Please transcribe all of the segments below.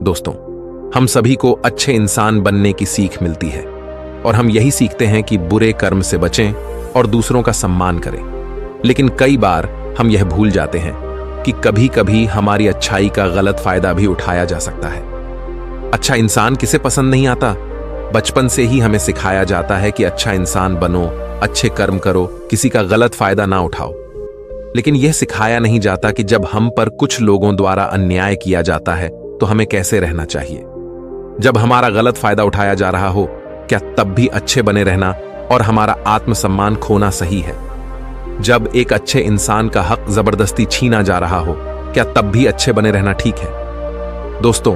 दोस्तों, हम सभी को अच्छे इंसान बनने की सीख मिलती है और हम यही सीखते हैं कि बुरे कर्म से बचें और दूसरों का सम्मान करें। लेकिन कई बार हम यह भूल जाते हैं कि कभी कभी हमारी अच्छाई का गलत फायदा भी उठाया जा सकता है। अच्छा इंसान किसे पसंद नहीं आता? बचपन से ही हमें सिखाया जाता है कि अच्छा इंसान बनो, अच्छे कर्म करो, किसी का गलत फायदा ना उठाओ। लेकिन यह सिखाया नहीं जाता कि जब हम पर कुछ लोगों द्वारा अन्याय किया जाता है तो हमें कैसे रहना चाहिए। जब हमारा गलत फायदा उठाया जा रहा हो, क्या तब भी अच्छे बने रहना और हमारा आत्मसम्मान खोना सही है? जब एक अच्छे इंसान का हक जबरदस्ती छीना जा रहा हो, क्या तब भी अच्छे बने रहना ठीक है? दोस्तों,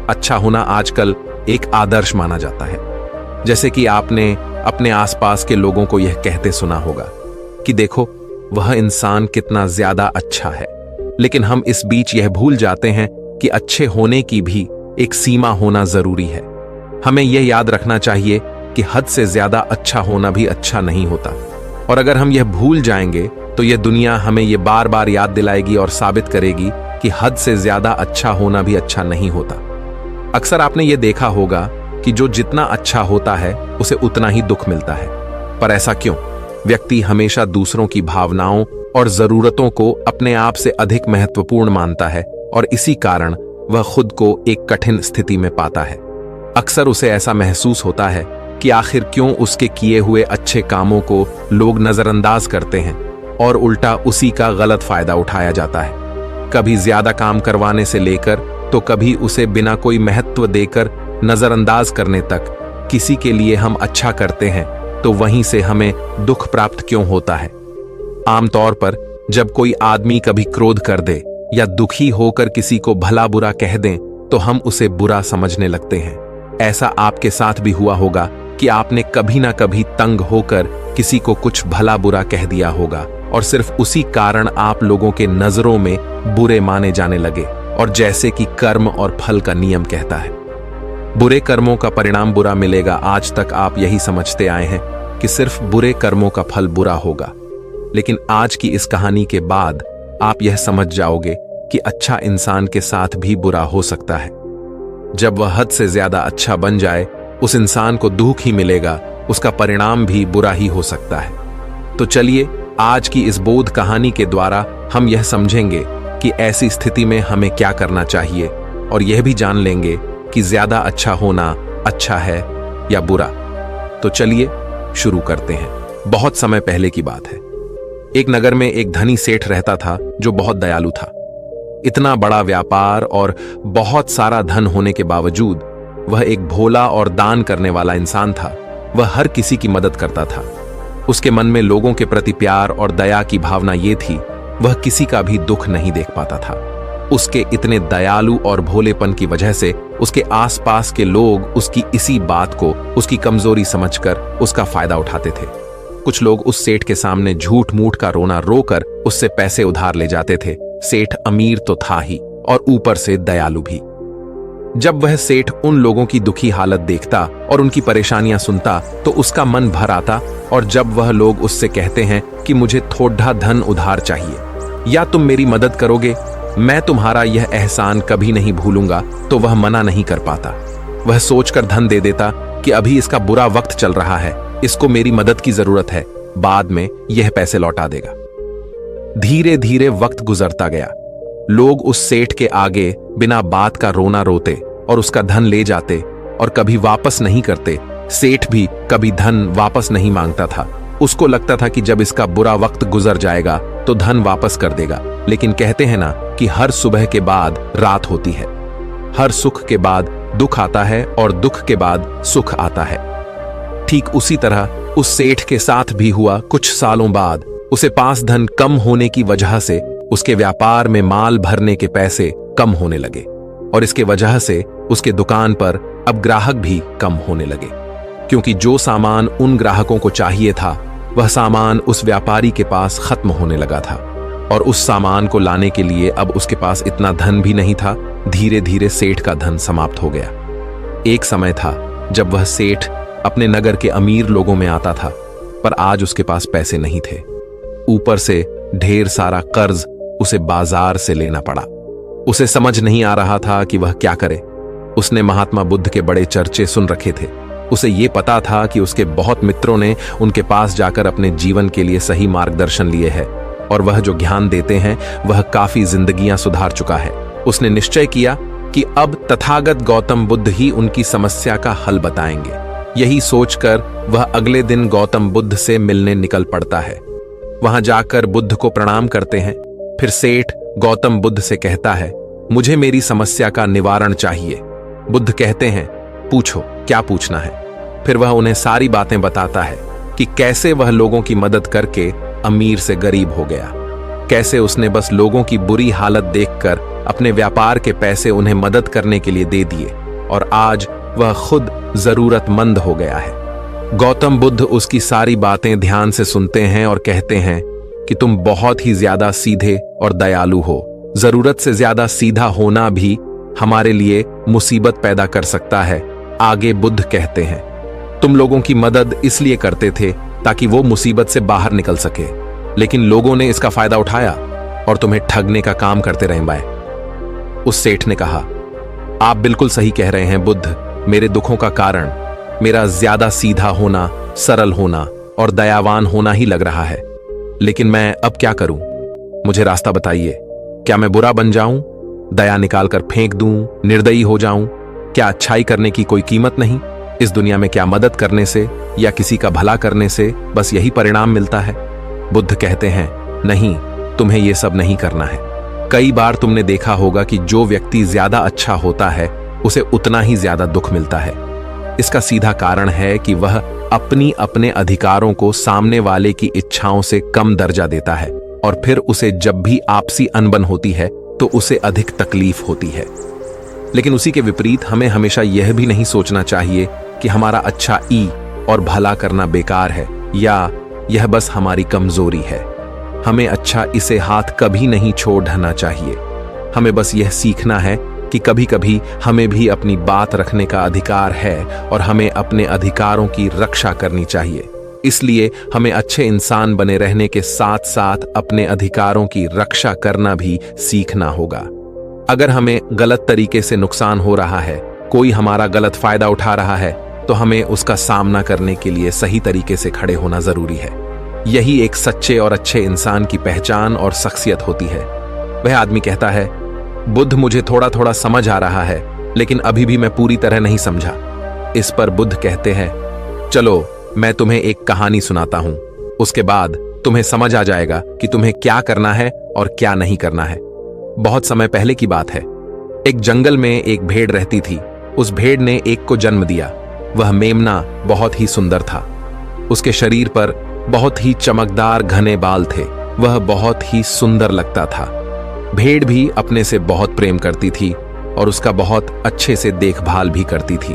अच्छा होना आजकल एक आदर्श माना जाता है। जैसे कि आपने अपने आसपास के लोगों को यह कहते सुना होगा कि देखो वह इंसान कितना ज्यादा अच्छा है। लेकिन हम इस बीच यह भूल जाते हैं कि अच्छे होने की भी एक सीमा होना जरूरी है। हमें यह याद रखना चाहिए कि हद से ज्यादा अच्छा होना भी अच्छा नहीं होता। और अगर हम यह भूल जाएंगे तो यह दुनिया हमें यह बार बार याद दिलाएगी और साबित करेगी कि हद से ज्यादा अच्छा होना भी अच्छा नहीं होता। अक्सर आपने यह देखा होगा कि जो जितना अच्छा होता है उसे उतना ही दुख मिलता है। पर ऐसा क्यों? व्यक्ति हमेशा दूसरों की भावनाओं और जरूरतों को अपने आप से अधिक महत्वपूर्ण मानता है और इसी कारण वह खुद को एक कठिन स्थिति में पाता है। अक्सर उसे ऐसा महसूस होता है कि आखिर क्यों उसके किए हुए अच्छे कामों को लोग नजरअंदाज करते हैं और उल्टा उसी का गलत फायदा उठाया जाता है। कभी ज्यादा काम करवाने से लेकर तो कभी उसे बिना कोई महत्व देकर नजरअंदाज करने तक। किसी के लिए हम अच्छा करते हैं तो वहीं से हमें दुख प्राप्त क्यों होता है? आमतौर पर जब कोई आदमी कभी क्रोध कर दे या दुखी होकर किसी को भला बुरा कह दें तो हम उसे बुरा समझने लगते हैं। ऐसा आपके साथ भी हुआ होगा कि आपने कभी ना कभी तंग होकर किसी को कुछ भला बुरा कह दिया होगा और सिर्फ उसी कारण आप लोगों के नजरों में बुरे माने जाने लगे। और जैसे कि कर्म और फल का नियम कहता है, बुरे कर्मों का परिणाम बुरा मिलेगा। आज तक आप यही समझते आए हैं कि सिर्फ बुरे कर्मों का फल बुरा होगा। लेकिन आज की इस कहानी के बाद आप यह समझ जाओगे कि अच्छा इंसान के साथ भी बुरा हो सकता है। जब वह हद से ज्यादा अच्छा बन जाए, उस इंसान को दुख ही मिलेगा, उसका परिणाम भी बुरा ही हो सकता है। तो चलिए आज की इस बोध कहानी के द्वारा हम यह समझेंगे कि ऐसी स्थिति में हमें क्या करना चाहिए और यह भी जान लेंगे कि ज्यादा अच्छा होना अच्छा है या बुरा। तो चलिए शुरू करते हैं। बहुत समय पहले की बात है। एक नगर में एक धनी सेठ रहता था जो बहुत दयालु था। इतना बड़ा व्यापार और बहुत सारा धन होने के बावजूद वह एक भोला और दान करने वाला इंसान था। वह हर किसी की मदद करता था। उसके मन में लोगों के प्रति प्यार और दया की भावना ये थी, वह किसी का भी दुख नहीं देख पाता था। उसके इतने दयालु और भोलेपन की वजह से उसके आसपास के लोग उसकी इसी बात को उसकी कमजोरी समझकर उसका फायदा उठाते थे। कुछ लोग उस सेठ के सामने झूठ मूठ का रोना रोकर उससे पैसे उधार ले जाते थे। सेठ अमीर तो था ही और ऊपर से दयालु भी। जब वह सेठ उन लोगों की दुखी हालत देखता और उनकी परेशानियां सुनता तो उसका मन भर आता। और जब वह लोग उससे कहते हैं कि मुझे थोड़ा धन उधार चाहिए या तुम मेरी मदद करोगे, मैं तुम्हारा यह एहसान कभी नहीं भूलूंगा, तो वह मना नहीं कर पाता। वह सोचकर धन दे देता कि अभी इसका बुरा वक्त चल रहा है, इसको मेरी मदद की जरूरत है, बाद में यह पैसे लौटा देगा। धीरे धीरे वक्त गुजरता गया। लोग उस सेठ के आगे बिना बात का रोना रोते और उसका धन ले जाते और कभी वापस नहीं करते। सेठ भी कभी धन वापस नहीं मांगता था। उसको लगता था कि जब इसका बुरा वक्त गुजर जाएगा तो धन वापस कर देगा। लेकिन कहते हैं ना कि हर सुबह के बाद रात होती है, हर सुख के बाद दुख आता है और दुख के बाद सुख आता है। ठीक उसी तरह उस सेठ के साथ भी हुआ। कुछ सालों बाद उसे पास धन कम होने की वजह से उसके व्यापार में माल भरने के पैसे कम होने लगे और इसके वजह से उसके दुकान पर अब ग्राहक भी कम होने लगे, क्योंकि जो सामान उन ग्राहकों को चाहिए था वह सामान उस व्यापारी के पास खत्म होने लगा था और उस सामान को लाने के लिए अब उसके पास इतना धन भी नहीं था। धीरे धीरे सेठ का धन समाप्त हो गया। एक समय था जब वह सेठ अपने नगर के अमीर लोगों में आता था, पर आज उसके पास पैसे नहीं थे। ऊपर से ढेर सारा कर्ज उसे बाजार से लेना पड़ा। उसे समझ नहीं आ रहा था कि वह क्या करे। उसने महात्मा बुद्ध के बड़े चर्चे सुन रखे थे। उसे ये पता था कि उसके बहुत मित्रों ने उनके पास जाकर अपने जीवन के लिए सही मार्गदर्शन लिए है और वह जो ज्ञान देते हैं वह काफी जिंदगियां सुधार चुका है। उसने निश्चय किया कि अब तथागत गौतम बुद्ध ही उनकी समस्या का हल बताएंगे। यही सोचकर वह अगले दिन गौतम बुद्ध से मिलने निकल पड़ता है। वहां जाकर बुद्ध को प्रणाम करते हैं। फिर सेठ गौतम बुद्ध से कहता है, मुझे मेरी समस्या का निवारण चाहिए। बुद्ध कहते हैं, पूछो, क्या पूछना है। फिर वह उन्हें सारी बातें बताता है कि कैसे वह लोगों की मदद करके अमीर से गरीब हो गया, कैसे उसने बस लोगों की बुरी हालत देखकर अपने व्यापार के पैसे उन्हें मदद करने के लिए दे दिए और आज वह खुद जरूरतमंद हो गया है। गौतम बुद्ध उसकी सारी बातें ध्यान से सुनते हैं और कहते हैं कि तुम बहुत ही ज्यादा सीधे और दयालु हो। जरूरत से ज्यादा सीधा होना भी हमारे लिए मुसीबत पैदा कर सकता है। आगे बुद्ध कहते हैं, तुम लोगों की मदद इसलिए करते थे ताकि वो मुसीबत से बाहर निकल सके, लेकिन लोगों ने इसका फायदा उठाया और तुम्हें ठगने का काम करते रहे बाय। उस सेठ ने कहा, आप बिल्कुल सही कह रहे हैं बुद्ध। मेरे दुखों का कारण मेरा ज्यादा सीधा होना, सरल होना और दयावान होना ही लग रहा है, लेकिन मैं अब क्या करूं? मुझे रास्ता बताइए। क्या मैं बुरा बन जाऊं, दया निकालकर फेंक दूं, निर्दयी हो जाऊं? क्या अच्छाई करने की कोई कीमत नहीं? इस दुनिया में क्या मदद करने से या किसी का भला करने से बस यही परिणाम मिलता है? बुद्ध कहते हैं, नहीं, तुम्हें यह सब नहीं करना है। कई बार तुमने देखा होगा कि जो व्यक्ति ज्यादा अच्छा होता है उसे उतना ही ज्यादा दुख मिलता है। इसका सीधा कारण है कि वह अपने अधिकारों को सामने वाले की इच्छाओं से कम दर्जा देता है और फिर उसे जब भी आपसी अनबन होती है तो उसे अधिक तकलीफ होती है। लेकिन उसी के विपरीत हमें हमेशा यह भी नहीं सोचना चाहिए कि हमारा अच्छा ई और भला करना बेकार है या यह बस हमारी कमजोरी है। हमें अच्छा इसे हाथ कभी नहीं छोड़ना चाहिए। हमें बस यह सीखना है कि कभी कभी हमें भी अपनी बात रखने का अधिकार है और हमें अपने अधिकारों की रक्षा करनी चाहिए। इसलिए हमें अच्छे इंसान बने रहने के साथ साथ अपने अधिकारों की रक्षा करना भी सीखना होगा। अगर हमें गलत तरीके से नुकसान हो रहा है, कोई हमारा गलत फायदा उठा रहा है, तो हमें उसका सामना करने के लिए सही तरीके से खड़े होना जरूरी है। यही एक सच्चे और अच्छे इंसान की पहचान और शख्सियत होती है। वह आदमी कहता है, बुद्ध, मुझे थोड़ा थोड़ा समझ आ रहा है, लेकिन अभी भी मैं पूरी तरह नहीं समझा। इस पर बुद्ध कहते हैं, चलो मैं तुम्हें एक कहानी सुनाता हूं, उसके बाद तुम्हें समझ आ जाएगा कि तुम्हें क्या करना है और क्या नहीं करना है। बहुत समय पहले की बात है। एक जंगल में एक भेड़ रहती थी। उस भेड़ ने एक को जन्म दिया। वह मेमना बहुत ही सुंदर था। उसके शरीर पर बहुत ही चमकदार घने बाल थे। वह बहुत ही सुंदर लगता था। भेड़ भी अपने से बहुत प्रेम करती थी और उसका बहुत अच्छे से देखभाल भी करती थी।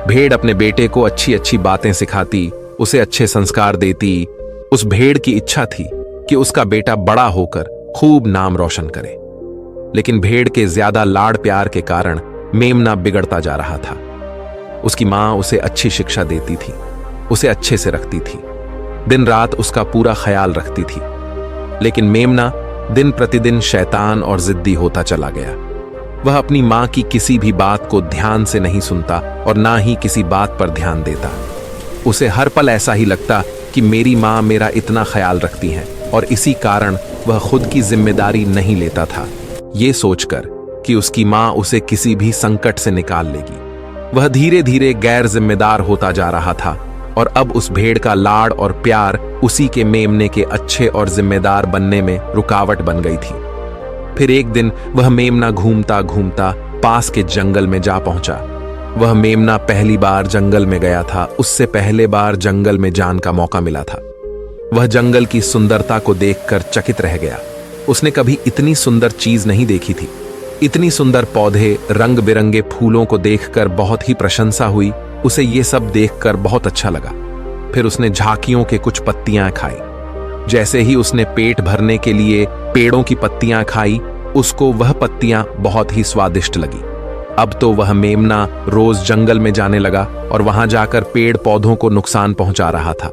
भेड़ अपने बेटे को अच्छी अच्छी बातें सिखाती, उसे अच्छे संस्कार देती। उस भेड़ की इच्छा थी कि उसका बेटा बड़ा होकर खूब नाम रोशन करे। लेकिन भेड़ के ज्यादा लाड़ प्यार के कारण मेमना बिगड़ता जा रहा था। उसकी मां उसे अच्छी शिक्षा देती थी, उसे अच्छे से रखती थी, दिन रात उसका पूरा ख्याल रखती थी। लेकिन मेमना दिन प्रतिदिन शैतान और जिद्दी होता चला गया। वह अपनी मां की किसी भी बात को ध्यान से नहीं सुनता और ना ही किसी बात पर ध्यान देता। उसे हर पल ऐसा ही लगता कि मेरी मां मेरा इतना ख्याल रखती हैं और इसी कारण वह खुद की जिम्मेदारी नहीं लेता था, ये सोचकर कि उसकी मां उसे किसी भी संकट से निकाल लेगी। वह धीरे धीरे गैर जिम्मेदार होता जा रहा था और अब उस भेड़ का लाड़ और प्यार उसी के मेमने के अच्छे और जिम्मेदार बनने में रुकावट बन गई थी। फिर एक दिन वह मेमना घूमता घूमता पास के जंगल में जा पहुंचा। वह मेमना पहली बार जंगल में गया था। उससे पहले बार जंगल में जाने का मौका मिला था। वह जंगल की सुंदरता को देखकर चकित रह गया। उसने कभी इतनी सुंदर चीज नहीं देखी थी। इतनी सुंदर पौधे, रंग बिरंगे फूलों को देखकर बहुत ही प्रशंसा हुई। उसे ये सब देखकर बहुत अच्छा लगा। फिर उसने झांकियों के कुछ पत्तियां खाई। जैसे ही उसने पेट भरने के लिए पेड़ों की पत्तियां खाई, उसको वह पत्तियां बहुत ही स्वादिष्ट लगी। अब तो वह मेमना रोज जंगल में जाने लगा और वहां जाकर पेड़ पौधों को नुकसान पहुंचा रहा था।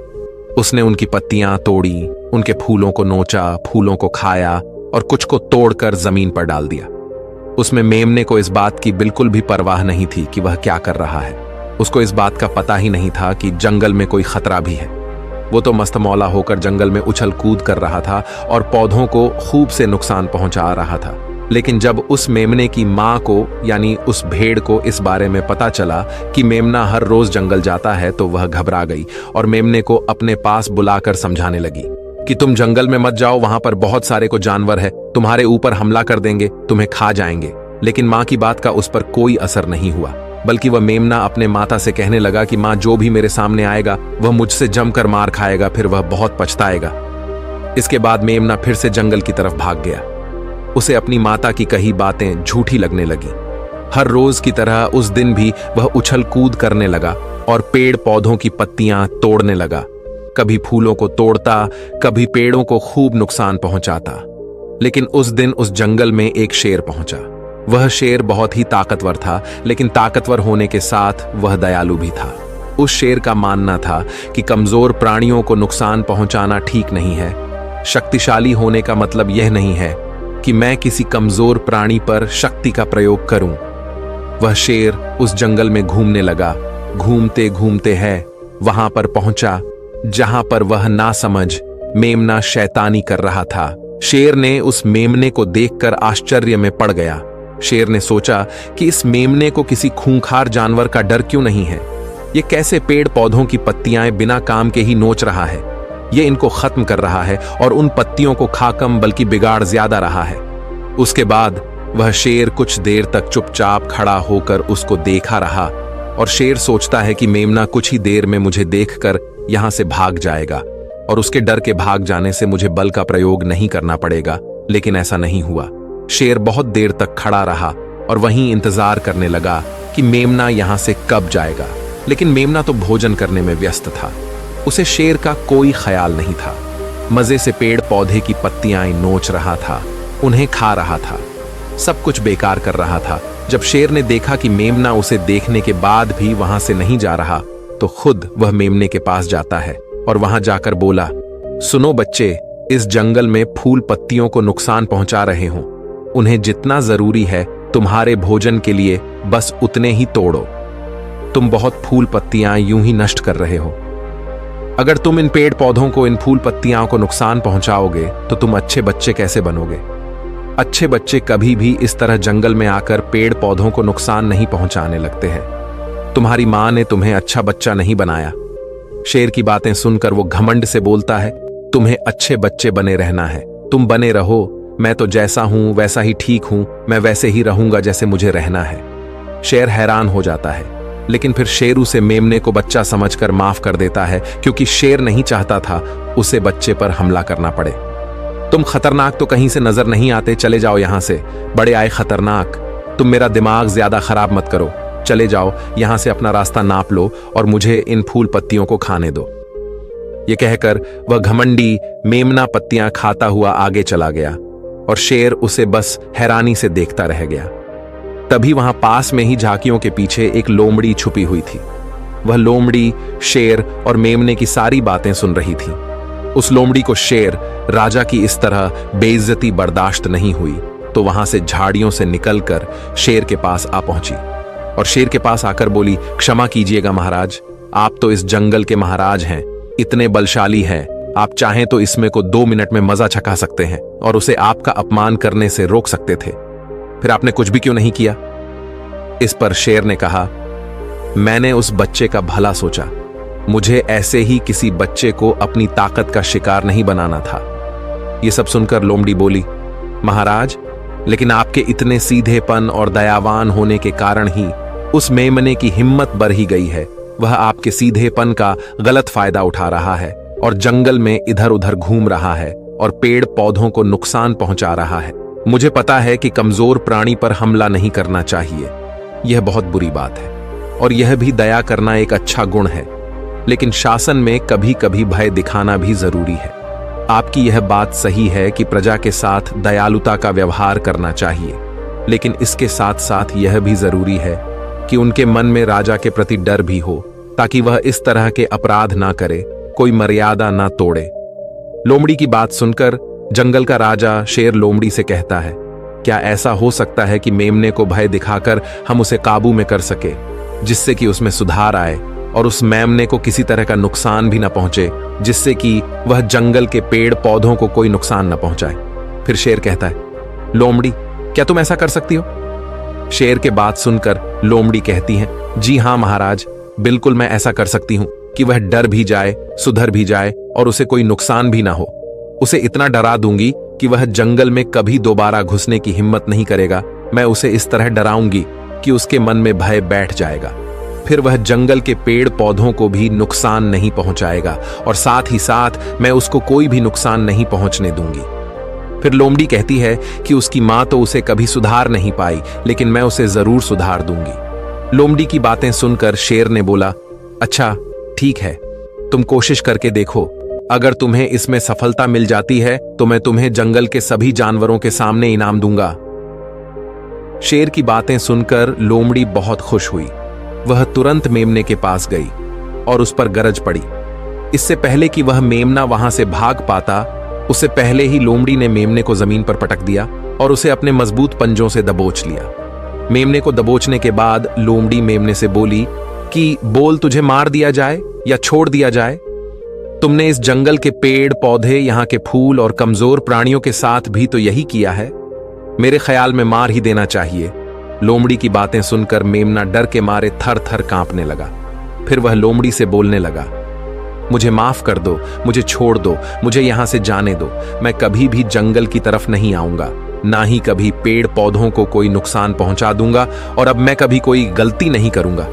उसने उनकी पत्तियां तोड़ी, उनके फूलों को नोचा, फूलों को खाया और कुछ को तोड़कर जमीन पर डाल दिया। उसमें मेमने को इस बात की बिल्कुल भी परवाह नहीं थी कि वह क्या कर रहा है। उसको इस बात का पता ही नहीं था कि जंगल में कोई खतरा भी है। वो तो मस्तमौला होकर जंगल में उछल कूद कर रहा था और पौधों को खूब से नुकसान पहुंचा रहा था। लेकिन जब उस मेमने की मां को यानी उस भेड़ को इस बारे में पता चला कि मेमना हर रोज जंगल जाता है तो वह घबरा गई और मेमने को अपने पास बुलाकर समझाने लगी कि तुम जंगल में मत जाओ, वहां पर बहुत सारे को जानवर है, तुम्हारे ऊपर हमला कर देंगे, तुम्हें खा जाएंगे। लेकिन मां की बात का उस पर कोई असर नहीं हुआ, बल्कि वह मेमना अपने माता से कहने लगा कि मां, जो भी मेरे सामने आएगा वह मुझसे जमकर मार खाएगा, फिर वह बहुत पछताएगा। इसके बाद मेमना फिर से जंगल की तरफ भाग गया। उसे अपनी माता की कही बातें झूठी लगने लगी। हर रोज की तरह उस दिन भी वह उछल कूद करने लगा और पेड़ पौधों की पत्तियां तोड़ने लगा। कभी फूलों को तोड़ता, कभी पेड़ों को खूब नुकसान पहुंचाता। लेकिन उस दिन उस जंगल में एक शेर पहुंचा। वह शेर बहुत ही ताकतवर था, लेकिन ताकतवर होने के साथ वह दयालु भी था। उस शेर का मानना था कि कमजोर प्राणियों को नुकसान पहुंचाना ठीक नहीं है। शक्तिशाली होने का मतलब यह नहीं है कि मैं किसी कमजोर प्राणी पर शक्ति का प्रयोग करूं। वह शेर उस जंगल में घूमने लगा। घूमते घूमते है वहां पर पहुंचा जहां पर वह ना समझ मेमना शैतानी कर रहा था। शेर ने उस मेमने को देखकर आश्चर्य में पड़ गया। शेर ने सोचा कि इस मेमने को किसी खूंखार जानवर का डर क्यों नहीं है। ये कैसे पेड़ पौधों की पत्तियां बिना काम के ही नोच रहा है। ये इनको खत्म कर रहा है और उन पत्तियों को खा कम बल्कि बिगाड़ ज्यादा रहा है। उसके बाद वह शेर कुछ देर तक चुपचाप खड़ा होकर उसको देखा रहा और शेर सोचता है कि मेमना कुछ ही देर में मुझे देखकर यहां से भाग जाएगा और उसके डर के भाग जाने से मुझे बल का प्रयोग नहीं करना पड़ेगा। लेकिन ऐसा नहीं हुआ। शेर बहुत देर तक खड़ा रहा और वहीं इंतजार करने लगा कि मेमना यहां से कब जाएगा। लेकिन मेमना तो भोजन करने में व्यस्त था। उसे शेर का कोई ख्याल नहीं था। मजे से पेड़ पौधे की पत्तियां नोच रहा था, उन्हें खा रहा था, सब कुछ बेकार कर रहा था। जब शेर ने देखा कि मेमना उसे देखने के बाद भी वहां से नहीं जा रहा, तो खुद वह मेमने के पास जाता है और वहां जाकर बोला, सुनो बच्चे, इस जंगल में फूल पत्तियों को नुकसान पहुंचा रहे हो। उन्हें जितना जरूरी है तुम्हारे भोजन के लिए बस उतने ही तोड़ो। तुम बहुत फूल पत्तियां यूं ही नष्ट कर रहे हो। अगर तुम इन पेड़ पौधों को, इन फूल पत्तियां को नुकसान पहुंचाओगे तो तुम अच्छे बच्चे कैसे बनोगे। अच्छे बच्चे कभी भी इस तरह जंगल में आकर पेड़ पौधों को नुकसान नहीं पहुंचाने लगते हैं। तुम्हारी मां ने तुम्हें अच्छा बच्चा नहीं बनाया। शेर की बातें सुनकर वो घमंड से बोलता है, तुम्हें अच्छे बच्चे बने रहना है, तुम बने रहो। मैं तो जैसा हूं वैसा ही ठीक हूं, मैं वैसे ही रहूंगा जैसे मुझे रहना है। शेर हैरान हो जाता है, लेकिन फिर शेर उसे मेमने को बच्चा समझकर माफ कर देता है, क्योंकि शेर नहीं चाहता था उसे बच्चे पर हमला करना पड़े। तुम खतरनाक तो कहीं से नजर नहीं आते, चले जाओ यहां से। बड़े आए खतरनाक, तुम मेरा दिमाग ज्यादा खराब मत करो। चले जाओ यहां से, अपना रास्ता नाप लो और मुझे इन फूल पत्तियों को खाने दो। ये कहकर वह घमंडी मेमना पत्तियां खाता हुआ आगे चला गया और शेर उसे बस हैरानी से देखता रह गया। तभी वहां पास में ही झांकियों के पीछे एक लोमड़ी छुपी हुई थी। वह लोमड़ी शेर और मेमने की सारी बातें सुन रही थी। उस लोमड़ी को शेर राजा की इस तरह बेइज्जती बर्दाश्त नहीं हुई, तो वहां से झाड़ियों से निकलकर शेर के पास आ पहुंची और शेर के पास आकर बोली, क्षमा कीजिएगा महाराज, आप तो इस जंगल के महाराज हैं, इतने बलशाली हैं, आप चाहें तो इसमें को 2 मिनट में मजा चखा सकते हैं और उसे आपका अपमान करने से रोक सकते थे, फिर आपने कुछ भी क्यों नहीं किया। इस पर शेर ने कहा, मैंने उस बच्चे का भला सोचा, मुझे ऐसे ही किसी बच्चे को अपनी ताकत का शिकार नहीं बनाना था। यह सब सुनकर लोमड़ी बोली, महाराज, लेकिन आपके इतने सीधेपन और दयावान होने के कारण ही उस मेमने की हिम्मत बढ़ ही गई है। वह आपके सीधेपन का गलत फायदा उठा रहा है और जंगल में इधर उधर घूम रहा है और पेड़ पौधों को नुकसान पहुंचा रहा है। मुझे पता है कि कमजोर प्राणी पर हमला नहीं करना चाहिए, यह बहुत बुरी बात है, और यह भी दया करना एक अच्छा गुण है, लेकिन शासन में कभी कभी भय दिखाना भी जरूरी है। आपकी यह बात सही है कि प्रजा के साथ दयालुता का व्यवहार करना चाहिए, लेकिन इसके साथ साथ यह भी जरूरी है कि उनके मन में राजा के प्रति डर भी हो, ताकि वह इस तरह के अपराध ना करे, कोई मर्यादा ना तोड़े। लोमड़ी की बात सुनकर जंगल का राजा शेर लोमड़ी से कहता है, क्या ऐसा हो सकता है कि मेमने को भय दिखाकर हम उसे काबू में कर सके, जिससे कि उसमें सुधार आए और उस मेमने को किसी तरह का नुकसान भी न पहुंचे, जिससे कि वह जंगल के पेड़ पौधों को कोई नुकसान न पहुंचाए। फिर शेर कहता है, लोमड़ी, क्या तुम ऐसा कर सकती हो? शेर के बात सुनकर लोमड़ी कहती है, जी हाँ महाराज, बिल्कुल मैं ऐसा कर सकती हूँ कि वह डर भी जाए, सुधर भी जाए और उसे कोई नुकसान भी ना हो। उसे इतना डरा दूंगी कि वह जंगल में कभी दोबारा घुसने की हिम्मत नहीं करेगा। मैं उसे इस तरह डराऊंगी कि उसके मन में भय बैठ जाएगा। फिर वह जंगल के पेड़ पौधों को भी नुकसान नहीं पहुंचाएगा और साथ ही साथ मैं उसको कोई भी नुकसान नहीं पहुंचने दूंगी। फिर लोमड़ी कहती है कि उसकी मां तो उसे कभी सुधार नहीं पाई, लेकिन मैं उसे जरूर सुधार दूंगी। लोमड़ी की बातें सुनकर शेर ने बोला, अच्छा ठीक है, तुम कोशिश करके देखो। अगर तुम्हें इसमें सफलता मिल जाती है तो मैं तुम्हें जंगल के सभी जानवरों के सामने इनाम दूंगा। शेर की बातें सुनकर लोमड़ी बहुत खुश हुई। वह तुरंत मेमने के पास गई और उस पर गरज पड़ी। इससे पहले कि वह मेमना वहां से भाग पाता, उससे पहले ही लोमड़ी ने मेमने को जमीन पर पटक दिया और उसे अपने मजबूत पंजों से दबोच लिया। मेमने को दबोचने के बाद लोमड़ी मेमने से बोली कि बोल, तुझे मार दिया जाए या छोड़ दिया जाए? तुमने इस जंगल के पेड़ पौधे, यहाँ के फूल और कमजोर प्राणियों के साथ भी तो यही किया है। मेरे ख्याल में मार ही देना चाहिए। लोमड़ी की बातें सुनकर मेमना डर के मारे थर थर कांपने लगा। फिर वह लोमड़ी से बोलने लगा, मुझे माफ कर दो, मुझे छोड़ दो, मुझे यहां से जाने दो। मैं कभी भी जंगल की तरफ नहीं आऊंगा, ना ही कभी पेड़ पौधों को कोई नुकसान पहुंचा दूंगा, और अब मैं कभी कोई गलती नहीं करूंगा।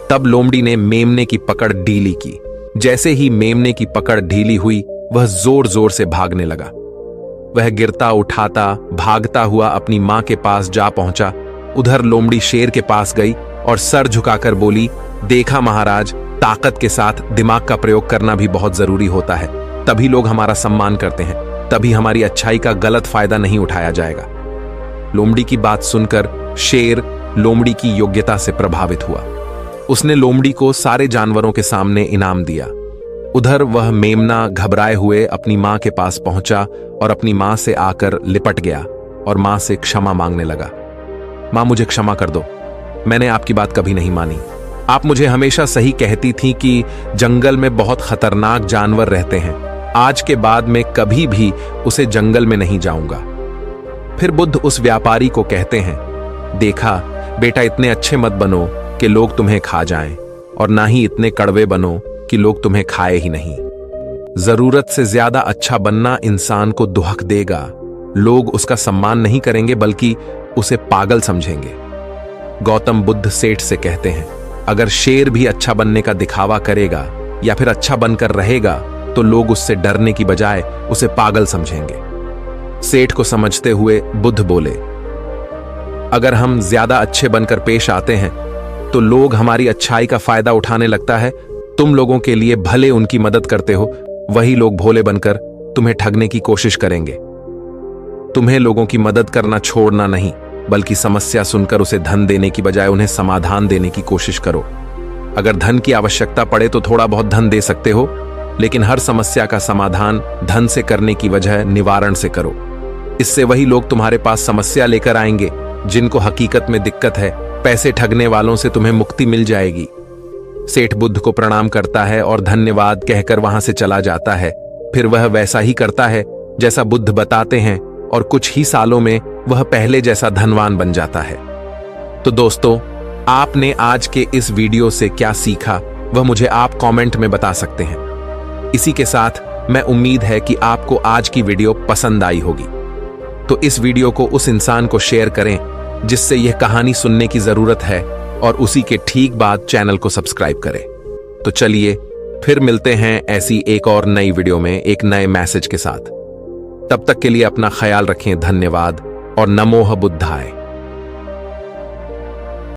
तब लोमड़ी ने मेमने की पकड़ ढीली की। जैसे ही मेमने की पकड़ ढीली हुई, वह जोर जोर से भागने लगा। वह गिरता उठाता भागता हुआ अपनी मां के पास जा पहुंचा। उधर लोमड़ी शेर के पास गई और सर झुकाकर बोली, देखा महाराज, ताकत के साथ दिमाग का प्रयोग करना भी बहुत जरूरी होता है, तभी लोग हमारा सम्मान करते हैं, तभी हमारी अच्छाई का गलत फायदा नहीं उठाया जाएगा। लोमड़ी की बात सुनकर शेर लोमड़ी की योग्यता से प्रभावित हुआ। उसने लोमड़ी को सारे जानवरों के सामने इनाम दिया। उधर वह मेमना घबराए हुए अपनी मां के पास पहुंचा और अपनी मां से आकर लिपट गया और मां से क्षमा मांगने लगा। मां, मुझे क्षमा कर दो, मैंने आपकी बात कभी नहीं मानी। आप मुझे हमेशा सही कहती थी कि जंगल में बहुत खतरनाक जानवर रहते हैं। आज के बाद मैं कभी भी उसे जंगल में नहीं जाऊंगा। फिर बुद्ध उस व्यापारी को कहते हैं, देखा बेटा, इतने अच्छे मत बनो कि लोग तुम्हें खा जाएं, और ना ही इतने कड़वे बनो कि लोग तुम्हें खाए ही नहीं। जरूरत से ज्यादा अच्छा बनना इंसान को दुहक देगा। लोग उसका सम्मान नहीं करेंगे बल्कि उसे पागल समझेंगे। गौतम बुद्ध सेठ से कहते हैं, अगर शेर भी अच्छा बनने का दिखावा करेगा या फिर अच्छा बनकर रहेगा तो लोग उससे डरने की बजाय उसे पागल समझेंगे। सेठ को समझते हुए बुद्ध बोले, अगर हम ज्यादा अच्छे बनकर पेश आते हैं तो लोग हमारी अच्छाई का फायदा उठाने लगता है। तुम लोगों के लिए भले उनकी मदद करते हो, वही लोग भोले बनकर तुम्हें ठगने की कोशिश करेंगे। तुम्हें लोगों की मदद करना छोड़ना नहीं, बल्कि समस्या सुनकर उसे धन देने की बजाय उन्हें समाधान देने की कोशिश करो। अगर धन की आवश्यकता पड़े तो थोड़ा बहुत धन दे सकते हो, लेकिन हर समस्या का समाधान धन से करने की वजह निवारण से करो। इससे वही लोग तुम्हारे पास समस्या लेकर आएंगे जिनको हकीकत में दिक्कत है। पैसे ठगने वालों से तुम्हें मुक्ति मिल जाएगी। सेठ बुद्ध को प्रणाम करता है और धन्यवाद कहकर वहां से चला जाता है। फिर वह वैसा ही करता है जैसा बुद्ध बताते हैं, और कुछ ही सालों में वह पहले जैसा धनवान बन जाता है। तो दोस्तों, आपने आज के इस वीडियो से क्या सीखा वह मुझे आप कमेंट में बता सकते हैं। इसी के साथ मैं उम्मीद है कि आपको आज की वीडियो पसंद आई होगी। तो इस वीडियो को उस इंसान को शेयर करें जिससे यह कहानी सुनने की जरूरत है, और उसी के ठीक बाद चैनल को सब्सक्राइब करें। तो चलिए फिर मिलते हैं ऐसी एक और नई वीडियो में एक नए मैसेज के साथ। तब तक के लिए अपना ख्याल रखें। धन्यवाद और नमोह बुद्धाय।